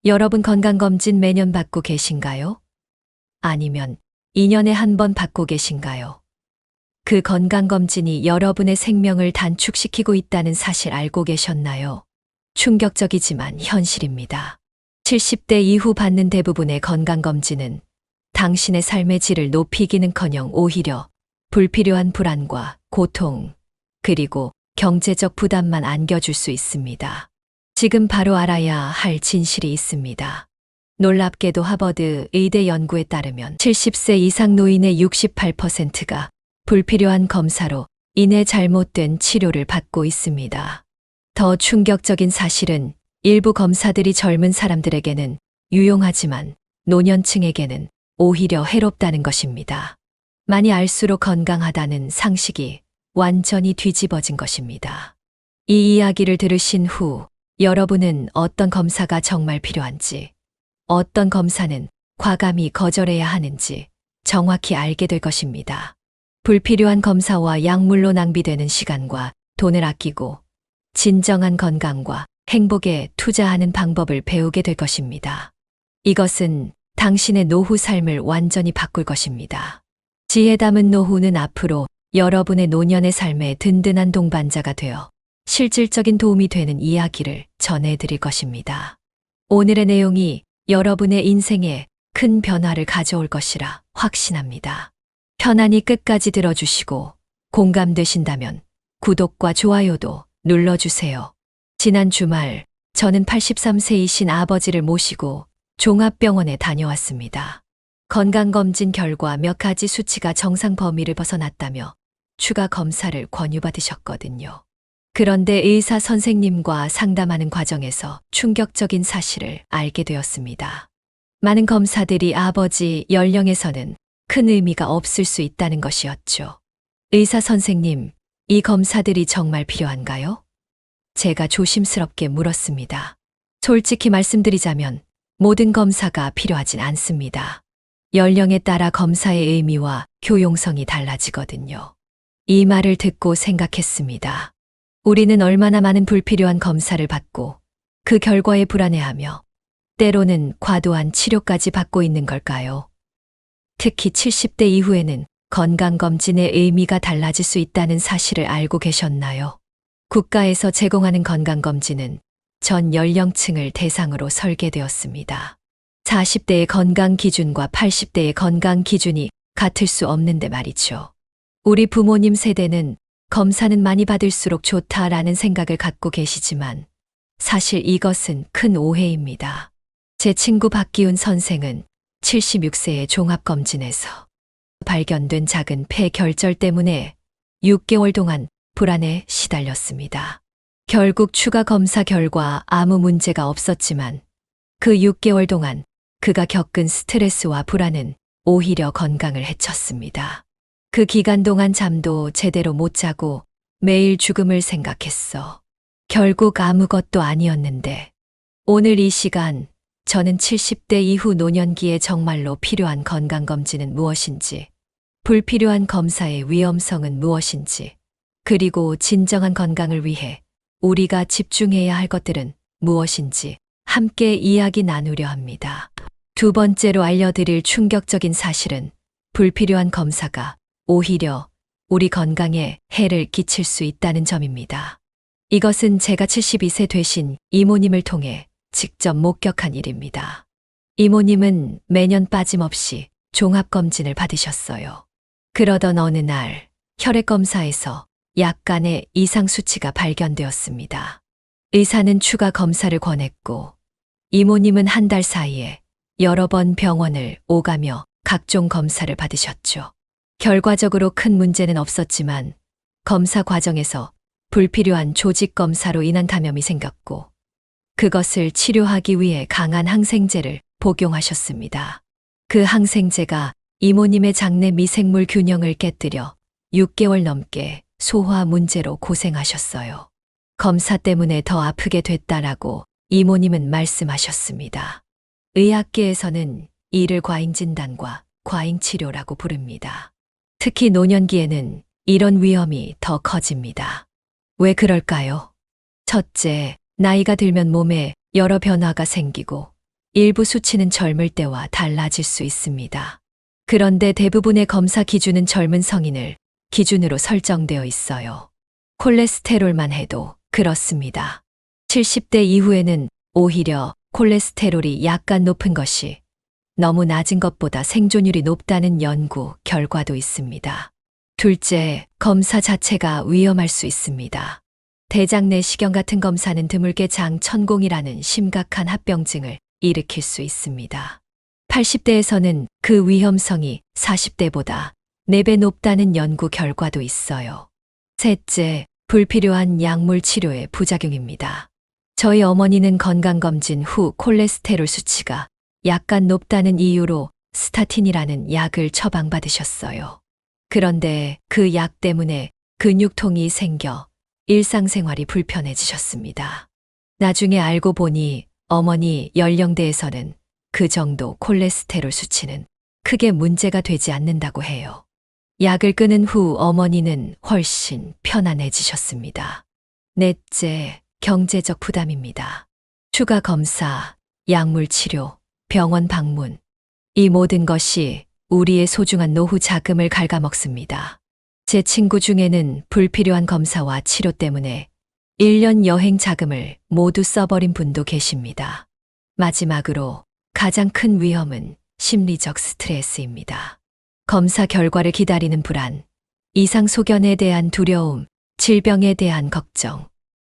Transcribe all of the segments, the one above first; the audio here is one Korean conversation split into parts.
여러분 건강검진 매년 받고 계신가요? 아니면 2년에 한 번 받고 계신가요? 그 건강검진이 여러분의 생명을 단축시키고 있다는 사실 알고 계셨나요? 충격적이지만 현실입니다. 70대 이후 받는 대부분의 건강검진은 당신의 삶의 질을 높이기는커녕 오히려 불필요한 불안과 고통, 그리고 경제적 부담만 안겨줄 수 있습니다. 지금 바로 알아야 할 진실이 있습니다. 놀랍게도 하버드 의대 연구에 따르면 70세 이상 노인의 68%가 불필요한 검사로 인해 잘못된 치료를 받고 있습니다. 더 충격적인 사실은 일부 검사들이 젊은 사람들에게는 유용하지만 노년층에게는 오히려 해롭다는 것입니다. 많이 알수록 건강하다는 상식이 완전히 뒤집어진 것입니다. 이 이야기를 들으신 후 여러분은 어떤 검사가 정말 필요한지, 어떤 검사는 과감히 거절해야 하는지 정확히 알게 될 것입니다. 불필요한 검사와 약물로 낭비되는 시간과 돈을 아끼고 진정한 건강과 행복에 투자하는 방법을 배우게 될 것입니다. 이것은 당신의 노후 삶을 완전히 바꿀 것입니다. 지혜 담은 노후는 앞으로 여러분의 노년의 삶에 든든한 동반자가 되어 실질적인 도움이 되는 이야기를 전해드릴 것입니다. 오늘의 내용이 여러분의 인생에 큰 변화를 가져올 것이라 확신합니다. 편안히 끝까지 들어주시고 공감되신다면 구독과 좋아요도 눌러주세요. 지난 주말 저는 83세이신 아버지를 모시고 종합병원에 다녀왔습니다. 건강검진 결과 몇 가지 수치가 정상 범위를 벗어났다며 추가 검사를 권유받으셨거든요. 그런데 의사 선생님과 상담하는 과정에서 충격적인 사실을 알게 되었습니다. 많은 검사들이 아버지 연령에서는 큰 의미가 없을 수 있다는 것이었죠. 의사 선생님, 이 검사들이 정말 필요한가요? 제가 조심스럽게 물었습니다. 솔직히 말씀드리자면 모든 검사가 필요하진 않습니다. 연령에 따라 검사의 의미와 효용성이 달라지거든요. 이 말을 듣고 생각했습니다. 우리는 얼마나 많은 불필요한 검사를 받고 그 결과에 불안해하며 때로는 과도한 치료까지 받고 있는 걸까요? 특히 70대 이후에는 건강검진의 의미가 달라질 수 있다는 사실을 알고 계셨나요? 국가에서 제공하는 건강검진은 전 연령층을 대상으로 설계되었습니다. 40대의 건강 기준과 80대의 건강 기준이 같을 수 없는데 말이죠. 우리 부모님 세대는 검사는 많이 받을수록 좋다라는 생각을 갖고 계시지만 사실 이것은 큰 오해입니다. 제 친구 박기훈 선생은 76세의 종합검진에서 발견된 작은 폐 결절 때문에 6개월 동안 불안에 시달렸습니다. 결국 추가 검사 결과 아무 문제가 없었지만 그 6개월 동안 그가 겪은 스트레스와 불안은 오히려 건강을 해쳤습니다. 그 기간 동안 잠도 제대로 못 자고 매일 죽음을 생각했어. 결국 아무것도 아니었는데 오늘 이 시간 저는 70대 이후 노년기에 정말로 필요한 건강검진은 무엇인지, 불필요한 검사의 위험성은 무엇인지, 그리고 진정한 건강을 위해 우리가 집중해야 할 것들은 무엇인지 함께 이야기 나누려 합니다. 두 번째로 알려드릴 충격적인 사실은 불필요한 검사가 오히려 우리 건강에 해를 끼칠 수 있다는 점입니다. 이것은 제가 72세 되신 이모님을 통해 직접 목격한 일입니다. 이모님은 매년 빠짐없이 종합검진을 받으셨어요. 그러던 어느 날 혈액검사에서 약간의 이상 수치가 발견되었습니다. 의사는 추가 검사를 권했고 이모님은 한 달 사이에 여러 번 병원을 오가며 각종 검사를 받으셨죠. 결과적으로 큰 문제는 없었지만 검사 과정에서 불필요한 조직 검사로 인한 감염이 생겼고 그것을 치료하기 위해 강한 항생제를 복용하셨습니다. 그 항생제가 이모님의 장내 미생물 균형을 깨뜨려 6개월 넘게 소화 문제로 고생하셨어요. 검사 때문에 더 아프게 됐다라고 이모님은 말씀하셨습니다. 의학계에서는 이를 과잉진단과 과잉치료라고 부릅니다. 특히 노년기에는 이런 위험이 더 커집니다. 왜 그럴까요? 첫째, 나이가 들면 몸에 여러 변화가 생기고 일부 수치는 젊을 때와 달라질 수 있습니다. 그런데 대부분의 검사 기준은 젊은 성인을 기준으로 설정되어 있어요. 콜레스테롤만 해도 그렇습니다. 70대 이후에는 오히려 콜레스테롤이 약간 높은 것이 너무 낮은 것보다 생존율이 높다는 연구 결과도 있습니다. 둘째, 검사 자체가 위험할 수 있습니다. 대장 내시경 같은 검사는 드물게 장천공이라는 심각한 합병증을 일으킬 수 있습니다. 80대에서는 그 위험성이 40대보다 4배 높다는 연구 결과도 있어요. 셋째, 불필요한 약물 치료의 부작용입니다. 저희 어머니는 건강검진 후 콜레스테롤 수치가 약간 높다는 이유로 스타틴이라는 약을 처방받으셨어요. 그런데 그 약 때문에 근육통이 생겨 일상생활이 불편해지셨습니다. 나중에 알고 보니 어머니 연령대에서는 그 정도 콜레스테롤 수치는 크게 문제가 되지 않는다고 해요. 약을 끊은 후 어머니는 훨씬 편안해지셨습니다. 넷째, 경제적 부담입니다. 추가 검사, 약물 치료, 병원 방문. 이 모든 것이 우리의 소중한 노후 자금을 갉아먹습니다. 제 친구 중에는 불필요한 검사와 치료 때문에 1년 여행 자금을 모두 써버린 분도 계십니다. 마지막으로 가장 큰 위험은 심리적 스트레스입니다. 검사 결과를 기다리는 불안, 이상 소견에 대한 두려움, 질병에 대한 걱정.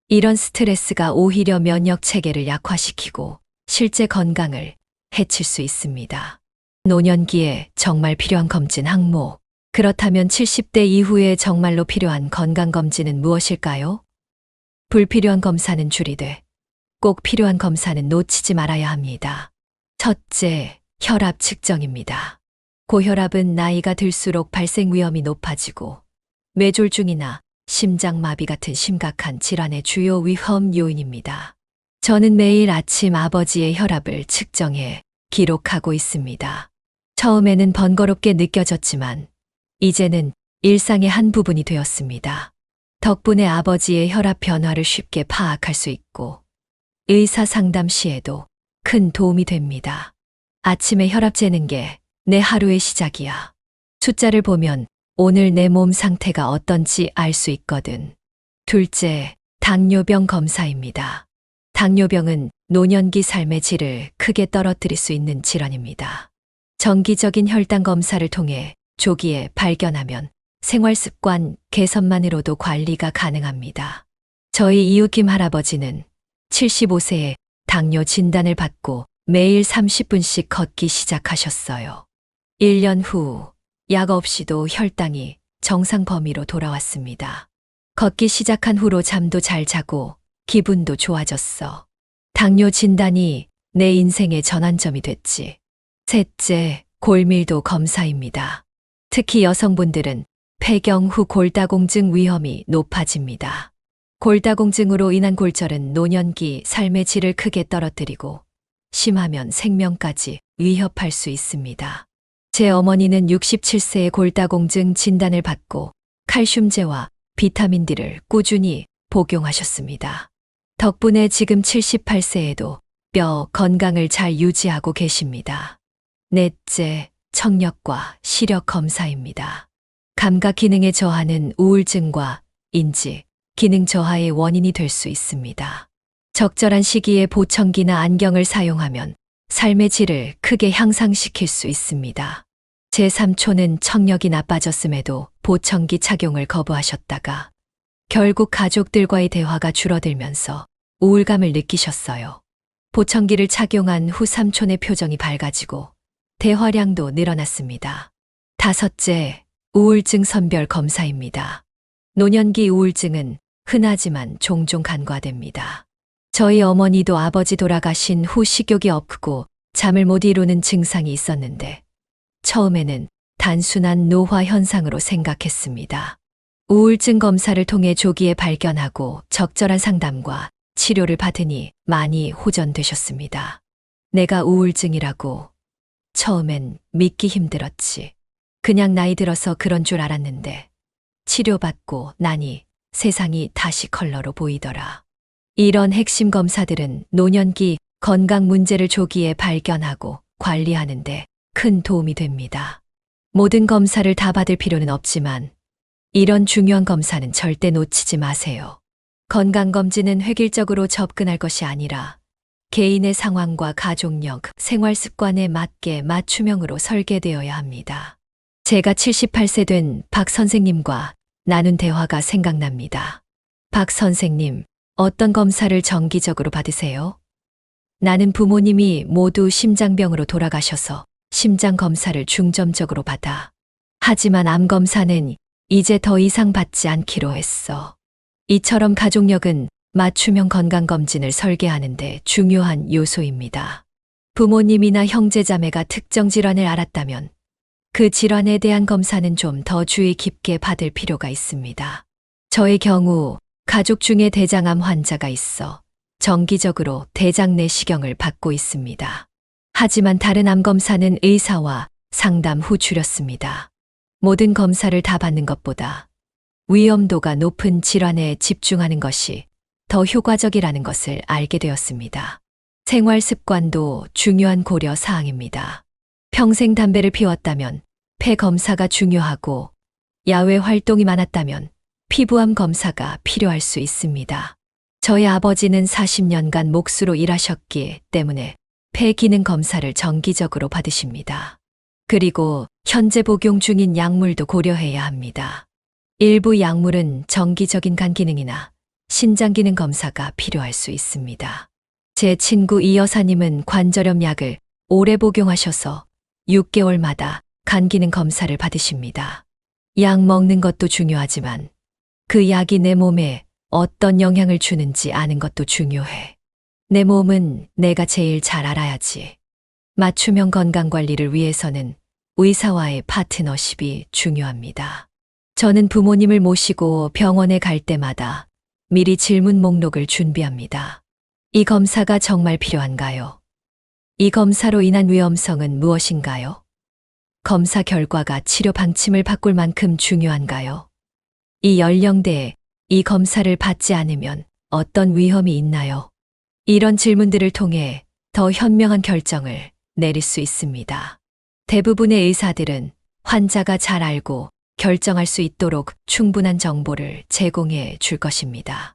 이런 스트레스가 오히려 면역 체계를 약화시키고 실제 건강을 해칠 수 있습니다. 노년기에 정말 필요한 검진 항목. 그렇다면 70대 이후에 정말로 필요한 건강검진은 무엇일까요? 불필요한 검사는 줄이되 꼭 필요한 검사는 놓치지 말아야 합니다. 첫째, 혈압 측정입니다. 고혈압은 나이가 들수록 발생 위험이 높아지고 뇌졸중이나 심장마비 같은 심각한 질환의 주요 위험 요인입니다. 저는 매일 아침 아버지의 혈압을 측정해 기록하고 있습니다. 처음에는 번거롭게 느껴졌지만 이제는 일상의 한 부분이 되었습니다. 덕분에 아버지의 혈압 변화를 쉽게 파악할 수 있고 의사 상담 시에도 큰 도움이 됩니다. 아침에 혈압 재는 게 내 하루의 시작이야. 숫자를 보면 오늘 내 몸 상태가 어떤지 알 수 있거든. 둘째, 당뇨병 검사입니다. 당뇨병은 노년기 삶의 질을 크게 떨어뜨릴 수 있는 질환입니다. 정기적인 혈당 검사를 통해 조기에 발견하면 생활 습관 개선만으로도 관리가 가능합니다. 저희 이웃 김 할아버지는 75세에 당뇨 진단을 받고 매일 30분씩 걷기 시작하셨어요. 1년 후 약 없이도 혈당이 정상 범위로 돌아왔습니다. 걷기 시작한 후로 잠도 잘 자고 기분도 좋아졌어. 당뇨 진단이 내 인생의 전환점이 됐지. 셋째, 골밀도 검사입니다. 특히 여성분들은 폐경 후 골다공증 위험이 높아집니다. 골다공증으로 인한 골절은 노년기 삶의 질을 크게 떨어뜨리고 심하면 생명까지 위협할 수 있습니다. 제 어머니는 67세에 골다공증 진단을 받고 칼슘제와 비타민 D를 꾸준히 복용하셨습니다. 덕분에 지금 78세에도 뼈 건강을 잘 유지하고 계십니다. 넷째, 청력과 시력 검사입니다. 감각 기능의 저하는 우울증과 인지, 기능 저하의 원인이 될 수 있습니다. 적절한 시기에 보청기나 안경을 사용하면 삶의 질을 크게 향상시킬 수 있습니다. 제 삼촌은 청력이 나빠졌음에도 보청기 착용을 거부하셨다가 결국 가족들과의 대화가 줄어들면서 우울감을 느끼셨어요. 보청기를 착용한 후 삼촌의 표정이 밝아지고 대화량도 늘어났습니다. 다섯째, 우울증 선별 검사입니다. 노년기 우울증은 흔하지만 종종 간과됩니다. 저희 어머니도 아버지 돌아가신 후 식욕이 없고 잠을 못 이루는 증상이 있었는데 처음에는 단순한 노화 현상으로 생각했습니다. 우울증 검사를 통해 조기에 발견하고 적절한 상담과 치료를 받으니 많이 호전되셨습니다. 내가 우울증이라고 처음엔 믿기 힘들었지. 그냥 나이 들어서 그런 줄 알았는데 치료받고 나니 세상이 다시 컬러로 보이더라. 이런 핵심 검사들은 노년기 건강 문제를 조기에 발견하고 관리하는데 큰 도움이 됩니다. 모든 검사를 다 받을 필요는 없지만 이런 중요한 검사는 절대 놓치지 마세요. 건강검진은 획일적으로 접근할 것이 아니라 개인의 상황과 가족력, 생활 습관에 맞게 맞춤형으로 설계되어야 합니다. 제가 78세 된 박 선생님과 나눈 대화가 생각납니다. 박 선생님, 어떤 검사를 정기적으로 받으세요? 나는 부모님이 모두 심장병으로 돌아가셔서 심장 검사를 중점적으로 받아. 하지만 암 검사는 이제 더 이상 받지 않기로 했어. 이처럼 가족력은 맞춤형 건강검진을 설계하는데 중요한 요소입니다. 부모님이나 형제자매가 특정 질환을 알았다면 그 질환에 대한 검사는 좀 더 주의 깊게 받을 필요가 있습니다. 저의 경우 가족 중에 대장암 환자가 있어 정기적으로 대장 내시경을 받고 있습니다. 하지만 다른 암 검사는 의사와 상담 후 줄였습니다. 모든 검사를 다 받는 것보다 위험도가 높은 질환에 집중하는 것이 더 효과적이라는 것을 알게 되었습니다. 생활 습관도 중요한 고려 사항입니다. 평생 담배를 피웠다면 폐 검사가 중요하고 야외 활동이 많았다면 피부암 검사가 필요할 수 있습니다. 저희 아버지는 40년간 몫으로 일하셨기 때문에 폐 기능 검사를 정기적으로 받으십니다. 그리고 현재 복용 중인 약물도 고려해야 합니다. 일부 약물은 정기적인 간 기능이나 신장 기능 검사가 필요할 수 있습니다. 제 친구 이 여사님은 관절염 약을 오래 복용하셔서 6개월마다 간 기능 검사를 받으십니다. 약 먹는 것도 중요하지만 그 약이 내 몸에 어떤 영향을 주는지 아는 것도 중요해. 내 몸은 내가 제일 잘 알아야지. 맞춤형 건강관리를 위해서는 의사와의 파트너십이 중요합니다. 저는 부모님을 모시고 병원에 갈 때마다 미리 질문 목록을 준비합니다. 이 검사가 정말 필요한가요? 이 검사로 인한 위험성은 무엇인가요? 검사 결과가 치료 방침을 바꿀 만큼 중요한가요? 이 연령대에 이 검사를 받지 않으면 어떤 위험이 있나요? 이런 질문들을 통해 더 현명한 결정을 내릴 수 있습니다. 대부분의 의사들은 환자가 잘 알고 결정할 수 있도록 충분한 정보를 제공해 줄 것입니다.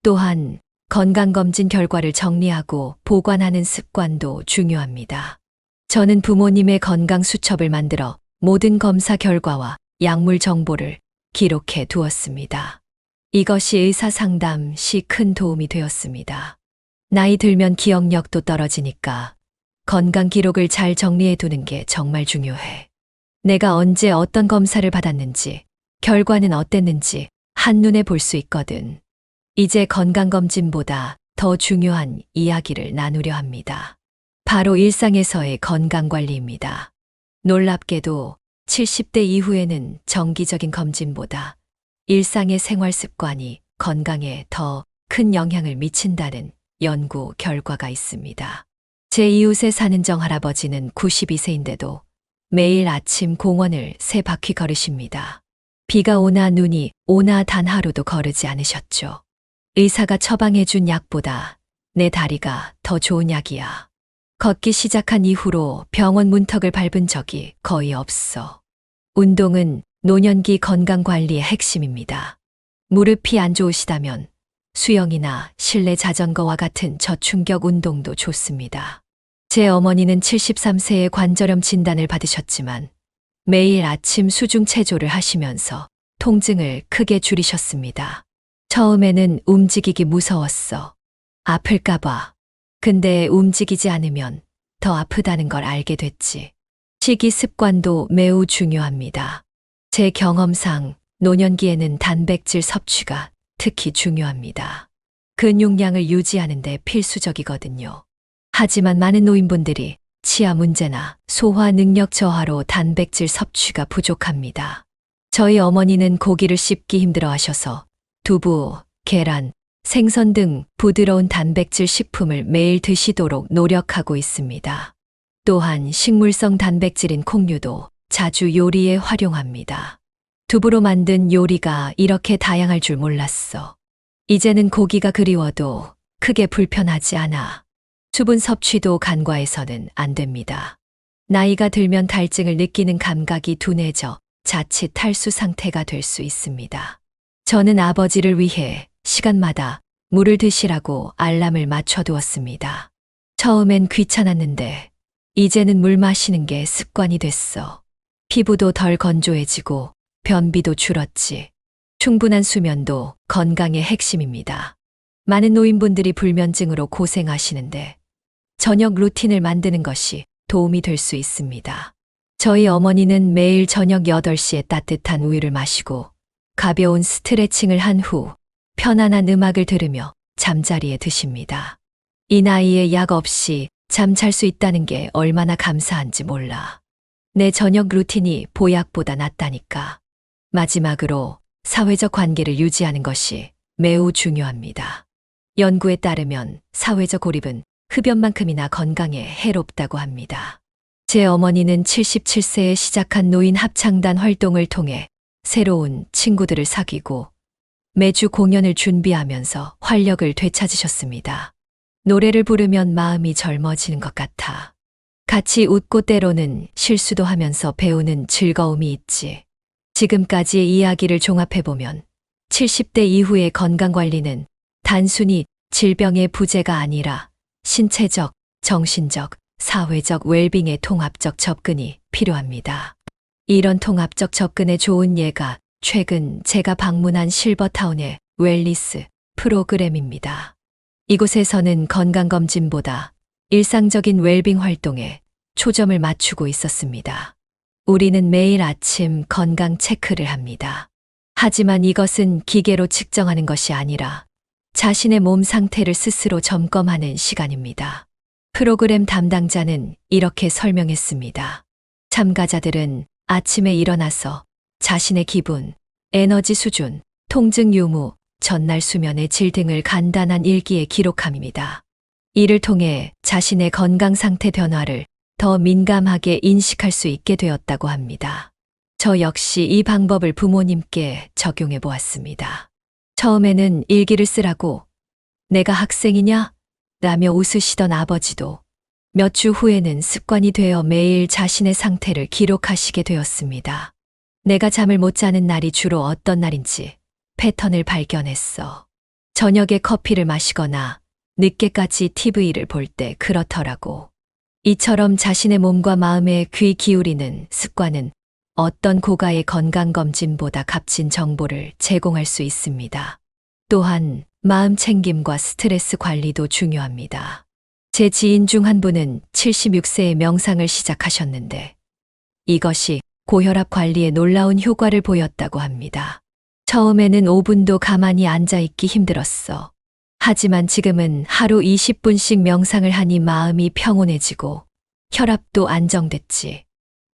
또한 건강검진 결과를 정리하고 보관하는 습관도 중요합니다. 저는 부모님의 건강 수첩을 만들어 모든 검사 결과와 약물 정보를 기록해 두었습니다. 이것이 의사 상담 시 큰 도움이 되었습니다. 나이 들면 기억력도 떨어지니까 건강 기록을 잘 정리해 두는 게 정말 중요해. 내가 언제 어떤 검사를 받았는지, 결과는 어땠는지 한눈에 볼 수 있거든. 이제 건강검진보다 더 중요한 이야기를 나누려 합니다. 바로 일상에서의 건강관리입니다. 놀랍게도 70대 이후에는 정기적인 검진보다 일상의 생활 습관이 건강에 더 큰 영향을 미친다는 연구 결과가 있습니다. 제 이웃에 사는 정할아버지는 92세인데도 매일 아침 공원을 3바퀴 걸으십니다. 비가 오나 눈이 오나 단 하루도 거르지 않으셨죠. 의사가 처방해준 약보다 내 다리가 더 좋은 약이야. 걷기 시작한 이후로 병원 문턱을 밟은 적이 거의 없어. 운동은 노년기 건강관리의 핵심입니다. 무릎이 안 좋으시다면 수영이나 실내 자전거와 같은 저충격 운동도 좋습니다. 제 어머니는 73세에 관절염 진단을 받으셨지만 매일 아침 수중 체조를 하시면서 통증을 크게 줄이셨습니다. 처음에는 움직이기 무서웠어. 아플까봐. 근데 움직이지 않으면 더 아프다는 걸 알게 됐지. 식이 습관도 매우 중요합니다. 제 경험상 노년기에는 단백질 섭취가 특히 중요합니다. 근육량을 유지하는 데 필수적이거든요. 하지만 많은 노인분들이 치아 문제나 소화 능력 저하로 단백질 섭취가 부족합니다. 저희 어머니는 고기를 씹기 힘들어 하셔서 두부, 계란, 생선 등 부드러운 단백질 식품을 매일 드시도록 노력하고 있습니다. 또한 식물성 단백질인 콩류도 자주 요리에 활용합니다. 두부로 만든 요리가 이렇게 다양할 줄 몰랐어. 이제는 고기가 그리워도 크게 불편하지 않아. 수분 섭취도 간과해서는 안 됩니다. 나이가 들면 갈증을 느끼는 감각이 둔해져 자칫 탈수 상태가 될 수 있습니다. 저는 아버지를 위해 시간마다 물을 드시라고 알람을 맞춰두었습니다. 처음엔 귀찮았는데 이제는 물 마시는 게 습관이 됐어. 피부도 덜 건조해지고 변비도 줄었지. 충분한 수면도 건강의 핵심입니다. 많은 노인분들이 불면증으로 고생하시는데 저녁 루틴을 만드는 것이 도움이 될 수 있습니다. 저희 어머니는 매일 저녁 8시에 따뜻한 우유를 마시고 가벼운 스트레칭을 한 후 편안한 음악을 들으며 잠자리에 드십니다. 이 나이에 약 없이 잠잘 수 있다는 게 얼마나 감사한지 몰라. 내 저녁 루틴이 보약보다 낫다니까. 마지막으로 사회적 관계를 유지하는 것이 매우 중요합니다. 연구에 따르면 사회적 고립은 흡연만큼이나 건강에 해롭다고 합니다. 제 어머니는 77세에 시작한 노인 합창단 활동을 통해 새로운 친구들을 사귀고 매주 공연을 준비하면서 활력을 되찾으셨습니다. 노래를 부르면 마음이 젊어지는 것 같아. 같이 웃고 때로는 실수도 하면서 배우는 즐거움이 있지. 지금까지의 이야기를 종합해보면 70대 이후의 건강관리는 단순히 질병의 부재가 아니라 신체적, 정신적, 사회적 웰빙의 통합적 접근이 필요합니다. 이런 통합적 접근의 좋은 예가 최근 제가 방문한 실버타운의 웰니스 프로그램입니다. 이곳에서는 건강검진보다 일상적인 웰빙 활동에 초점을 맞추고 있었습니다. 우리는 매일 아침 건강 체크를 합니다. 하지만 이것은 기계로 측정하는 것이 아니라 자신의 몸 상태를 스스로 점검하는 시간입니다. 프로그램 담당자는 이렇게 설명했습니다. 참가자들은 아침에 일어나서 자신의 기분, 에너지 수준, 통증 유무, 전날 수면의 질 등을 간단한 일기에 기록함입니다. 이를 통해 자신의 건강 상태 변화를 더 민감하게 인식할 수 있게 되었다고 합니다. 저 역시 이 방법을 부모님께 적용해 보았습니다. 처음에는 일기를 쓰라고 내가 학생이냐? 라며 웃으시던 아버지도 몇 주 후에는 습관이 되어 매일 자신의 상태를 기록하시게 되었습니다. 내가 잠을 못 자는 날이 주로 어떤 날인지 패턴을 발견했어. 저녁에 커피를 마시거나 늦게까지 TV를 볼 때 그렇더라고. 이처럼 자신의 몸과 마음에 귀 기울이는 습관은 어떤 고가의 건강검진보다 값진 정보를 제공할 수 있습니다. 또한 마음 챙김과 스트레스 관리도 중요합니다. 제 지인 중 한 분은 76세에 명상을 시작하셨는데 이것이 고혈압 관리에 놀라운 효과를 보였다고 합니다. 처음에는 5분도 가만히 앉아있기 힘들었어. 하지만 지금은 하루 20분씩 명상을 하니 마음이 평온해지고 혈압도 안정됐지.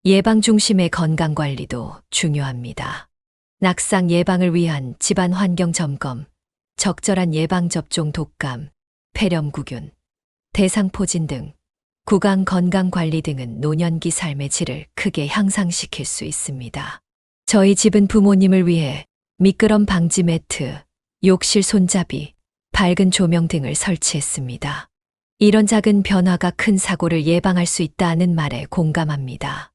예방 중심의 건강 관리도 중요합니다. 낙상 예방을 위한 집안 환경 점검, 적절한 예방접종 독감, 폐렴구균, 대상포진 등 구강 건강 관리 등은 노년기 삶의 질을 크게 향상시킬 수 있습니다. 저희 집은 부모님을 위해 미끄럼 방지 매트, 욕실 손잡이, 밝은 조명 등을 설치했습니다. 이런 작은 변화가 큰 사고를 예방할 수 있다는 말에 공감합니다.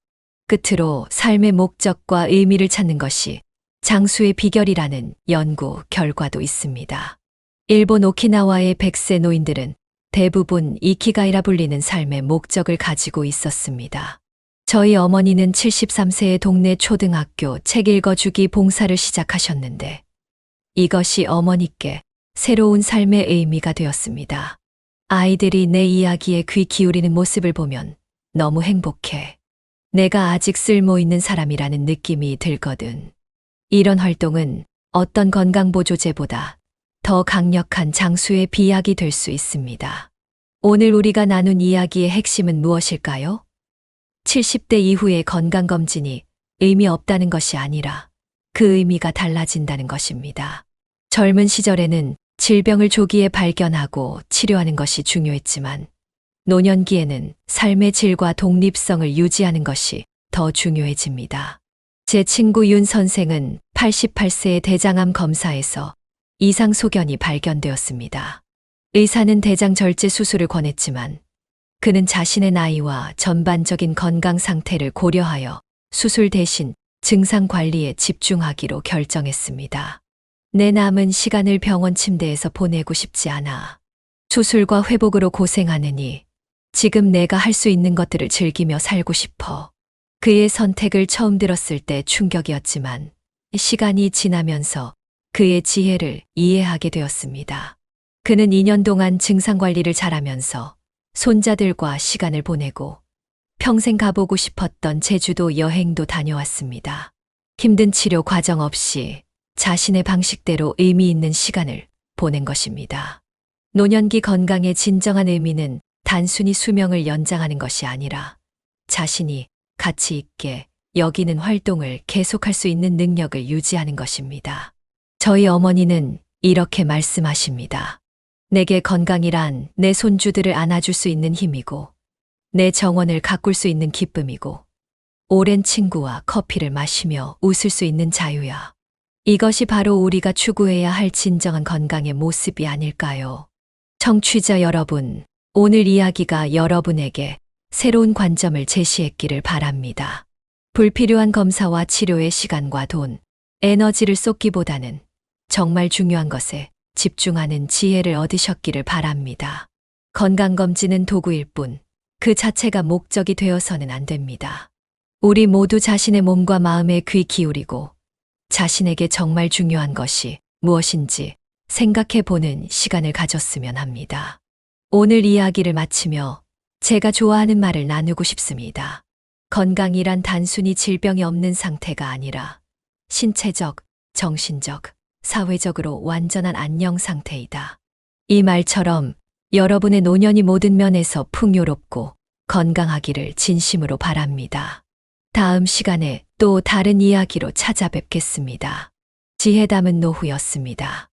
끝으로 삶의 목적과 의미를 찾는 것이 장수의 비결이라는 연구 결과도 있습니다. 일본 오키나와의 100세 노인들은 대부분 이키가이라 불리는 삶의 목적을 가지고 있었습니다. 저희 어머니는 73세의 동네 초등학교 책 읽어주기 봉사를 시작하셨는데 이것이 어머니께 새로운 삶의 의미가 되었습니다. 아이들이 내 이야기에 귀 기울이는 모습을 보면 너무 행복해. 내가 아직 쓸모 있는 사람이라는 느낌이 들거든. 이런 활동은 어떤 건강보조제보다 더 강력한 장수의 비약이 될 수 있습니다. 오늘 우리가 나눈 이야기의 핵심은 무엇일까요? 70대 이후의 건강검진이 의미 없다는 것이 아니라 그 의미가 달라진다는 것입니다. 젊은 시절에는 질병을 조기에 발견하고 치료하는 것이 중요했지만 노년기에는 삶의 질과 독립성을 유지하는 것이 더 중요해집니다. 제 친구 윤 선생은 88세의 대장암 검사에서 이상 소견이 발견되었습니다. 의사는 대장 절제 수술을 권했지만 그는 자신의 나이와 전반적인 건강 상태를 고려하여 수술 대신 증상 관리에 집중하기로 결정했습니다. 내 남은 시간을 병원 침대에서 보내고 싶지 않아. 수술과 회복으로 고생하느니 지금 내가 할 수 있는 것들을 즐기며 살고 싶어. 그의 선택을 처음 들었을 때 충격이었지만 시간이 지나면서 그의 지혜를 이해하게 되었습니다. 그는 2년 동안 증상 관리를 잘하면서 손자들과 시간을 보내고 평생 가보고 싶었던 제주도 여행도 다녀왔습니다. 힘든 치료 과정 없이 자신의 방식대로 의미 있는 시간을 보낸 것입니다. 노년기 건강의 진정한 의미는 단순히 수명을 연장하는 것이 아니라 자신이 가치 있게 여기는 활동을 계속할 수 있는 능력을 유지하는 것입니다. 저희 어머니는 이렇게 말씀하십니다. 내게 건강이란 내 손주들을 안아줄 수 있는 힘이고 내 정원을 가꿀 수 있는 기쁨이고 오랜 친구와 커피를 마시며 웃을 수 있는 자유야. 이것이 바로 우리가 추구해야 할 진정한 건강의 모습이 아닐까요? 청취자 여러분, 오늘 이야기가 여러분에게 새로운 관점을 제시했기를 바랍니다. 불필요한 검사와 치료에 시간과 돈, 에너지를 쏟기보다는 정말 중요한 것에 집중하는 지혜를 얻으셨기를 바랍니다. 건강검진은 도구일 뿐 그 자체가 목적이 되어서는 안 됩니다. 우리 모두 자신의 몸과 마음에 귀 기울이고 자신에게 정말 중요한 것이 무엇인지 생각해 보는 시간을 가졌으면 합니다. 오늘 이야기를 마치며 제가 좋아하는 말을 나누고 싶습니다. 건강이란 단순히 질병이 없는 상태가 아니라 신체적, 정신적, 사회적으로 완전한 안녕 상태이다. 이 말처럼 여러분의 노년이 모든 면에서 풍요롭고 건강하기를 진심으로 바랍니다. 다음 시간에 또 다른 이야기로 찾아뵙겠습니다. 지혜 담은 노후였습니다.